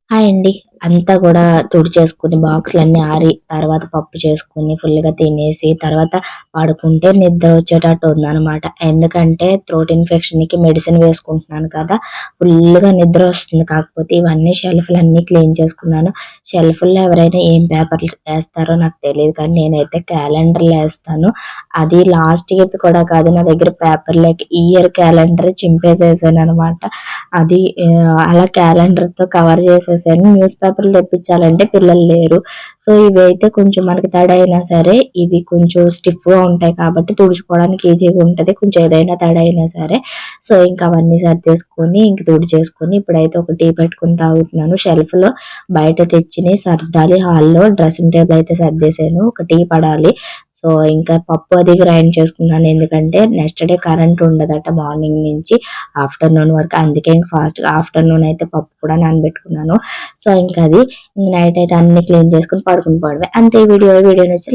Hi అండి. అంతా కూడా తుడిచేసుకొని బాక్సులన్నీ ఆరి, తర్వాత పప్పు చేసుకొని ఫుల్‌గా తినేసి, తర్వాత పడుకుంటే నిద్ర వచ్చేటట్టు ఉందనమాట. ఎందుకంటే థ్రోట్ ఇన్ఫెక్షన్‌కి మెడిసిన్ వేసుకుంటున్నాను కదా! ఫుల్‌గా నిద్ర వస్తుంది. కాకపోతే ఇవన్నీ షెల్ఫ్‌లన్నీ క్లీన్ చేసుకున్నాను. షెల్ఫ్‌ల్లో ఎవరైనా ఏం పేపర్లు ఏస్తారో నాకు తెలీదు కానీ నేనైతే క్యాలెండర్‌లేస్తాను. అది లాస్ట్ ఇయర్‌ది కూడా కాదు. నా దగ్గర పేపర్‌లకి ఇయర్ క్యాలెండర్ చింపేసేసాననమాట. అది అలా క్యాలెండర్‌తో కవర్ చేసేసాను. న్యూస్ పేపర్లు తెప్పించాలంటే పిల్లలు లేరు. సో, ఇవైతే కొంచెం మనకి తడి అయినా సరే ఇవి కొంచెం స్టిఫ్‌గా ఉంటాయి కాబట్టి తుడుచుకోవడానికి ఈజీగా ఉంటది. కొంచెం ఏదైనా తడి అయినా సరే. సో, ఇంక అవన్నీ సర్దేసుకొని ఇంక తుడిచేసుకొని ఇప్పుడైతే ఒక టీ పెట్టుకొని తాగుతున్నాను. షెల్ఫ్‌లో బయట తెచ్చినయి సర్దాలి. హాల్‌లో డ్రెసింగ్ టేబుల్ అయితే సర్దేశాను. ఒక టీ పడాలి. సో, ఇంకా పప్పు అది గ్రైండ్ చేసుకున్నాను. ఎందుకంటే నెక్స్ట్ డే కరెంట్ ఉండదట మార్నింగ్ నుంచి ఆఫ్టర్‌నూన్ వరకు. అందుకే ఇంక ఫాస్ట్‌గా ఆఫ్టర్‌నూన్ అయితే పప్పు కూడా నానబెట్టుకున్నాను. సో, ఇంకది నైట్ అయితే అన్నీ క్లీన్ చేసుకొని పడుకుని పోవడమే. అంతే ఈ వీడియో నచ్చితే